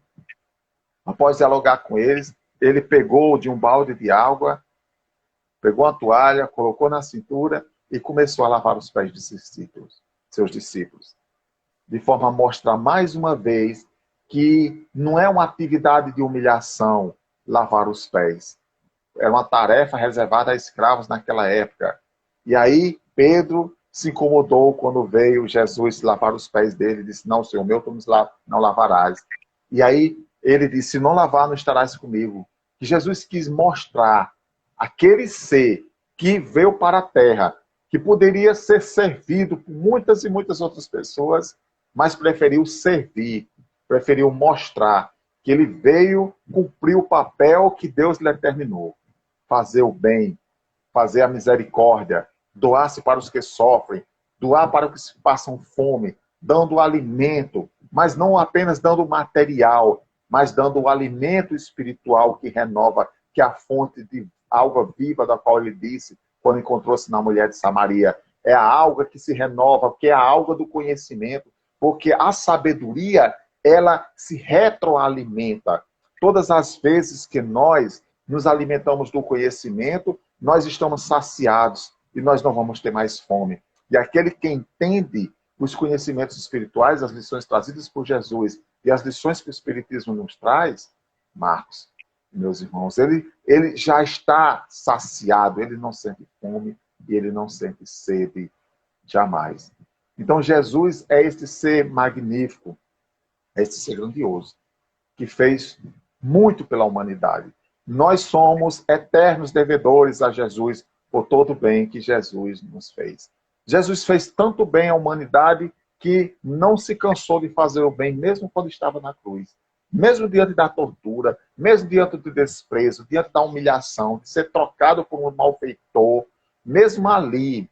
S2: após dialogar com eles, ele pegou de um balde de água, pegou a toalha, colocou na cintura e começou a lavar os pés de seus discípulos. De forma a mostrar mais uma vez que não é uma atividade de humilhação lavar os pés. Era uma tarefa reservada a escravos naquela época. E aí Pedro se incomodou quando veio Jesus lavar os pés dele e disse, não, Senhor meu, tu não lavarás. E aí ele disse, se não lavar, não estarás comigo. Que Jesus quis mostrar aquele ser que veio para a terra, que poderia ser servido por muitas e muitas outras pessoas, mas preferiu servir, preferiu mostrar que ele veio cumprir o papel que Deus lhe determinou. Fazer o bem, fazer a misericórdia, doar-se para os que sofrem, doar para os que passam fome, dando alimento, mas não apenas dando material, mas dando o alimento espiritual que renova, que é a fonte de água viva da qual ele disse, quando encontrou-se na mulher de Samaria. É a água que se renova, que é a água do conhecimento, porque a sabedoria, ela se retroalimenta. Todas as vezes que nós nos alimentamos do conhecimento, nós estamos saciados e nós não vamos ter mais fome. E aquele que entende os conhecimentos espirituais, as lições trazidas por Jesus e as lições que o Espiritismo nos traz, Marcos, meus irmãos, ele já está saciado, ele não sente fome e ele não sente sede jamais. Então Jesus é este ser magnífico, é este ser grandioso, que fez muito pela humanidade. Nós somos eternos devedores a Jesus por todo o bem que Jesus nos fez. Jesus fez tanto bem à humanidade que não se cansou de fazer o bem, mesmo quando estava na cruz. Mesmo diante da tortura, mesmo diante do desprezo, diante da humilhação, de ser trocado por um malfeitor, mesmo ali,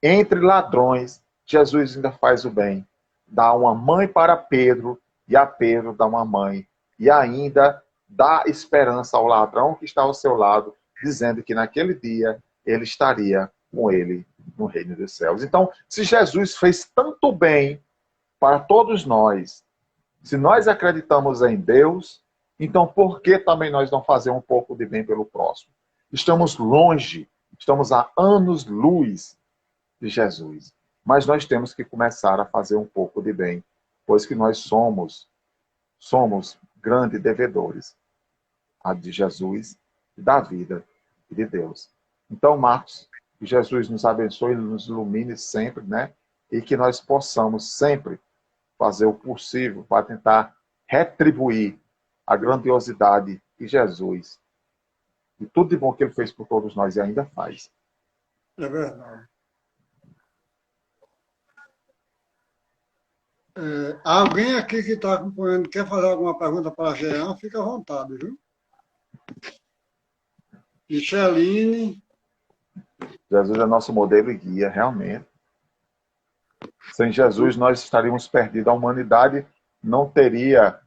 S2: entre ladrões, Jesus ainda faz o bem. Dá uma mãe para Pedro, e a Pedro dá uma mãe. E ainda dá esperança ao ladrão que está ao seu lado, dizendo que naquele dia ele estaria com ele no reino dos céus. Então, se Jesus fez tanto bem para todos nós, se nós acreditamos em Deus, então por que também nós não fazemos um pouco de bem pelo próximo? Estamos longe, estamos a anos-luz de Jesus. Mas nós temos que começar a fazer um pouco de bem, pois que nós somos grandes devedores de Jesus, da vida e de Deus. Então, Marcos, que Jesus nos abençoe e nos ilumine sempre, né? E que nós possamos sempre fazer o possível para tentar retribuir a grandiosidade de Jesus e tudo de bom que ele fez por todos nós e ainda faz.
S1: É verdade. Alguém aqui que está acompanhando quer fazer alguma pergunta para a Jean, fica à vontade, viu? Micheline.
S2: Jesus é nosso modelo e guia, realmente. Sem Jesus, nós estaríamos perdidos. A humanidade não teria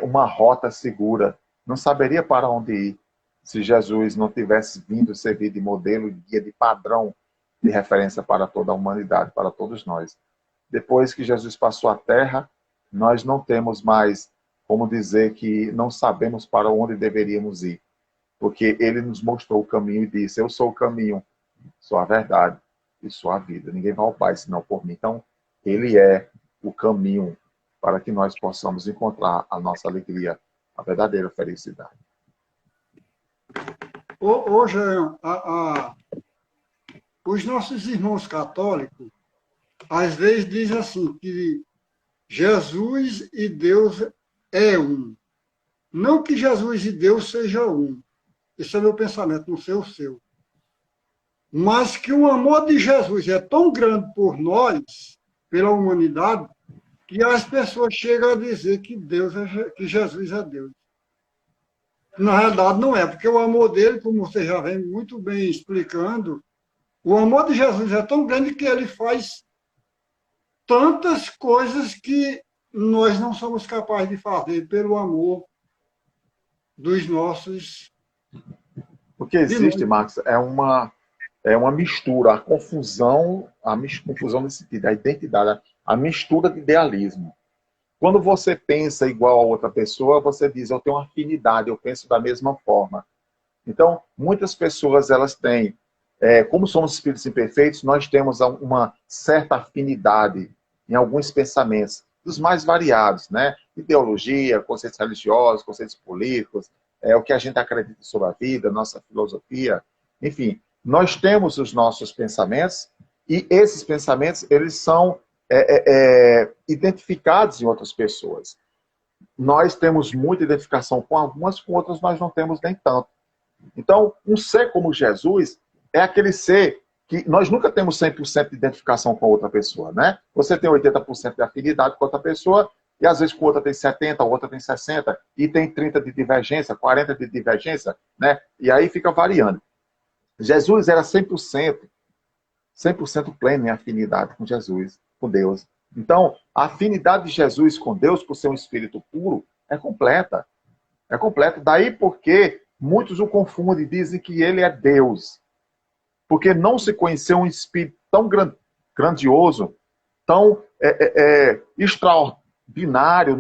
S2: uma rota segura. Não saberia para onde ir se Jesus não tivesse vindo servir de modelo, de guia, de padrão, de referência para toda a humanidade, para todos nós. Depois que Jesus passou a terra, nós não temos mais como dizer que não sabemos para onde deveríamos ir, porque ele nos mostrou o caminho e disse: eu sou o caminho, sou a verdade e sou a vida. Ninguém vai ao Pai senão por mim. Então, ele é o caminho para que nós possamos encontrar a nossa alegria, a verdadeira felicidade.
S1: Hoje, os nossos irmãos católicos, às vezes, dizem assim, que Jesus e Deus é um. Não que Jesus e Deus sejam um. Esse é o meu pensamento, não sei o seu. Mas que o amor de Jesus é tão grande por nós, pela humanidade, que as pessoas chegam a dizer que que Jesus é Deus. Na realidade, não é, porque o amor dele, como você já vem muito bem explicando, o amor de Jesus é tão grande que ele faz tantas coisas que nós não somos capazes de fazer pelo amor dos nossos.
S2: O que existe, Marcos, é uma mistura, a confusão nesse sentido, a identidade, a mistura de idealismo. Quando você pensa igual a outra pessoa, você diz: eu tenho uma afinidade, eu penso da mesma forma. Então, muitas pessoas, elas têm, como somos espíritos imperfeitos, nós temos uma certa afinidade em alguns pensamentos, dos mais variados, né? Ideologia, conceitos religiosos, conceitos políticos, o que a gente acredita sobre a vida, nossa filosofia, enfim. Nós temos os nossos pensamentos e esses pensamentos, eles são identificados em outras pessoas. Nós temos muita identificação com algumas, com outras nós não temos nem tanto. Então, um ser como Jesus é aquele ser que nós nunca temos 100% de identificação com outra pessoa, né? Você tem 80% de afinidade com outra pessoa e às vezes com outra tem 70%, outra tem 60%, e tem 30% de divergência, 40% de divergência, né? E aí fica variando. Jesus era 100% pleno em afinidade com Jesus, com Deus. Então, a afinidade de Jesus com Deus, por ser um espírito puro, é completa. É completa. Daí porque muitos o confundem e dizem que ele é Deus. Porque não se conheceu um espírito tão grandioso, tão extraordinário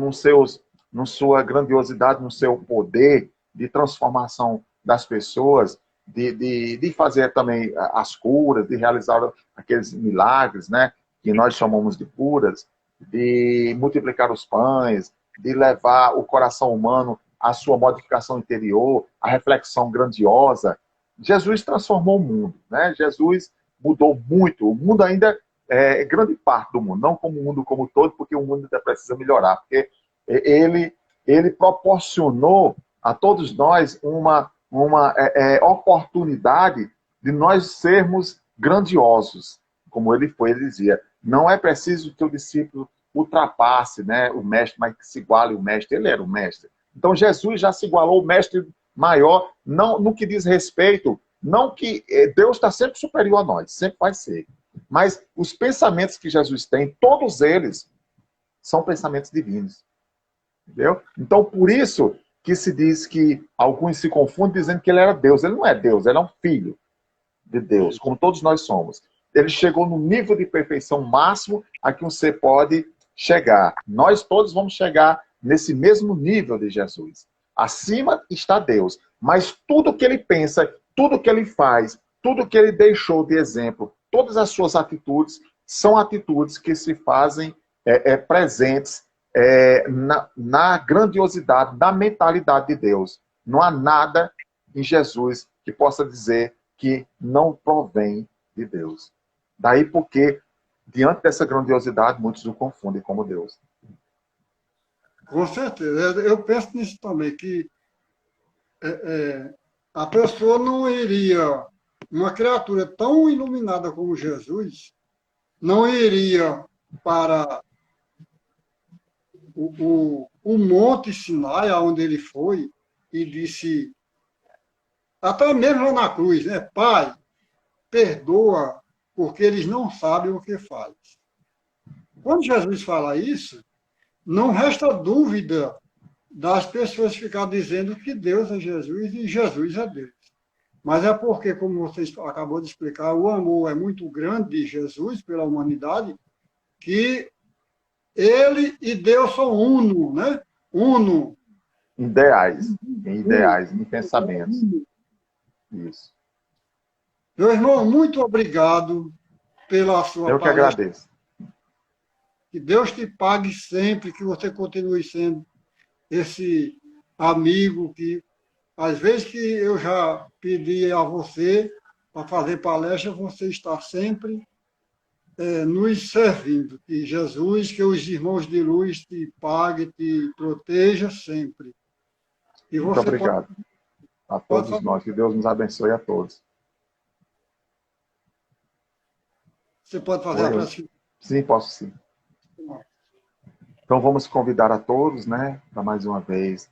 S2: na sua grandiosidade, no seu poder de transformação das pessoas, de fazer também as curas, de realizar aqueles milagres, né, que nós chamamos de curas, de multiplicar os pães, de levar o coração humano à sua modificação interior, à reflexão grandiosa. Jesus transformou o mundo, né? Jesus mudou muito. O mundo ainda é grande parte do mundo, não como o mundo como todo, porque o mundo ainda precisa melhorar, porque ele proporcionou a todos nós uma oportunidade de nós sermos grandiosos, como ele dizia. Não é preciso que o discípulo ultrapasse, né, o mestre, mas que se iguale o mestre. Ele era o mestre. Então Jesus já se igualou ao mestre maior, não no que diz respeito, não que Deus está sempre superior a nós, sempre vai ser. Mas os pensamentos que Jesus tem, todos eles são pensamentos divinos. Entendeu? Então, por isso que se diz que alguns se confundem dizendo que ele era Deus. Ele não é Deus, ele é um filho de Deus, como todos nós somos. Ele chegou no nível de perfeição máximo a que um ser pode chegar. Nós todos vamos chegar nesse mesmo nível de Jesus. Acima está Deus, mas tudo que ele pensa, tudo que ele faz, tudo que ele deixou de exemplo, todas as suas atitudes, são atitudes que se fazem presentes na grandiosidade, na mentalidade de Deus. Não há nada em Jesus que possa dizer que não provém de Deus. Daí porque, diante dessa grandiosidade, muitos o confundem como Deus.
S1: Com certeza. Eu penso nisso também, que a pessoa não iria, uma criatura tão iluminada como Jesus, não iria para o Monte Sinai, aonde ele foi, e disse, até mesmo lá na cruz, né? Pai, perdoa, porque eles não sabem o que fazem. Quando Jesus fala isso, não resta dúvida das pessoas ficar dizendo que Deus é Jesus e Jesus é Deus. Mas é porque, como você acabou de explicar, o amor é muito grande de Jesus pela humanidade, que ele e Deus são uno, né? Uno.
S2: Ideais, em pensamentos. Isso.
S1: Meu irmão, muito obrigado pela sua
S2: Eu que
S1: palestra.
S2: agradeço.
S1: Que Deus te pague sempre, que você continue sendo esse amigo que, às vezes que eu já pedi a você para fazer palestra, você está sempre nos servindo. Que Jesus, que os irmãos de luz te pague, te proteja sempre. E
S2: Muito
S1: você
S2: obrigado a
S1: pode
S2: todos
S1: fazer,
S2: nós. Que Deus nos abençoe a todos.
S1: você pode fazer a
S2: Oi,
S1: prece.
S2: sim, posso sim. Então vamos convidar a todos, né, para mais uma vez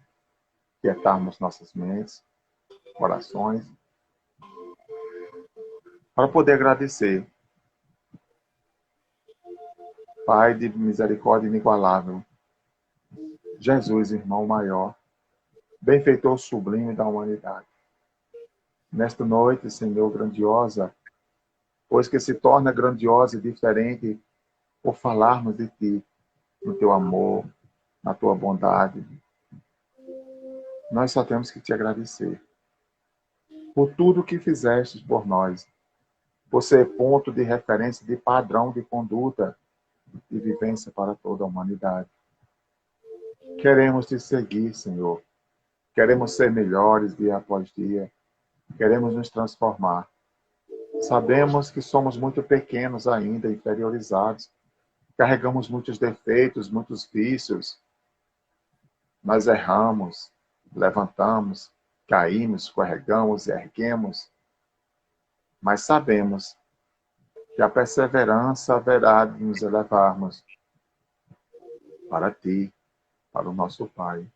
S2: quietarmos nossas mentes, corações, para poder agradecer. Pai de misericórdia inigualável, Jesus, irmão maior, benfeitor sublime da humanidade. Nesta noite, Senhor, grandiosa, pois que se torna grandiosa e diferente por falarmos de Ti, no Teu amor, na Tua bondade. Nós só temos que Te agradecer por tudo que fizestes por nós, por ser ponto de referência, de padrão de conduta e vivência para toda a humanidade. Queremos Te seguir, Senhor. Queremos ser melhores dia após dia. Queremos nos transformar. Sabemos que somos muito pequenos ainda, inferiorizados. Carregamos muitos defeitos, muitos vícios. Nós erramos, levantamos, caímos, escorregamos e erguemos. Mas sabemos que a perseverança haverá de nos elevarmos para Ti, para o nosso Pai.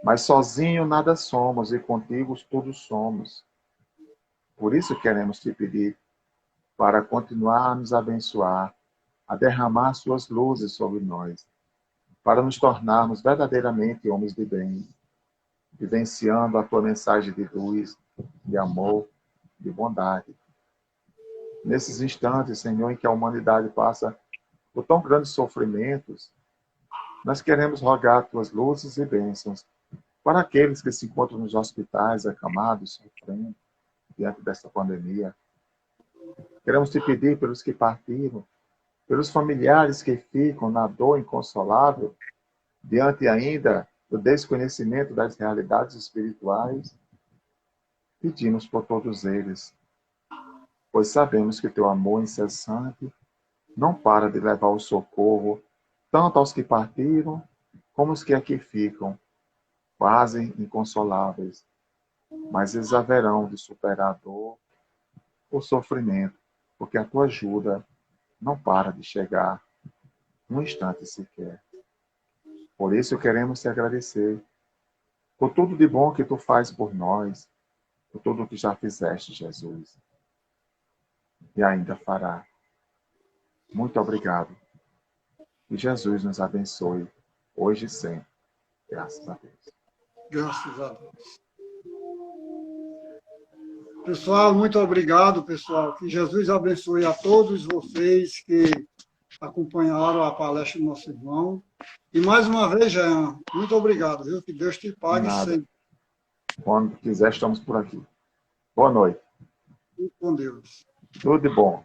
S2: Mas sozinho nada somos e contigo tudo somos. Por isso queremos Te pedir para continuar a nos abençoar, a derramar suas luzes sobre nós, para nos tornarmos verdadeiramente homens de bem, vivenciando a Tua mensagem de luz, de amor, de bondade. Nesses instantes, Senhor, em que a humanidade passa por tão grandes sofrimentos, nós queremos rogar Tuas luzes e bênçãos para aqueles que se encontram nos hospitais, acamados, sofrendo diante desta pandemia. Queremos Te pedir pelos que partiram, pelos familiares que ficam na dor inconsolável, diante ainda do desconhecimento das realidades espirituais. Pedimos por todos eles, pois sabemos que Teu amor incessante não para de levar o socorro, tanto aos que partiram, como aos que aqui ficam, quase inconsoláveis, mas eles haverão de superar a dor, o sofrimento, porque a Tua ajuda não para de chegar, um instante sequer. Por isso queremos Te agradecer, por tudo de bom que Tu faz por nós, por tudo o que já fizeste, Jesus, e ainda fará. Muito obrigado. E Jesus nos abençoe, hoje e sempre. Graças a Deus.
S1: Graças a Deus. Pessoal, muito obrigado, pessoal. Que Jesus abençoe a todos vocês que acompanharam a palestra do nosso irmão. E mais uma vez, Jean, muito obrigado, viu? Que Deus te pague
S2: Nada.
S1: sempre.
S2: Quando quiser, estamos por aqui. Boa noite.
S1: Fique com Deus.
S2: Tudo de bom.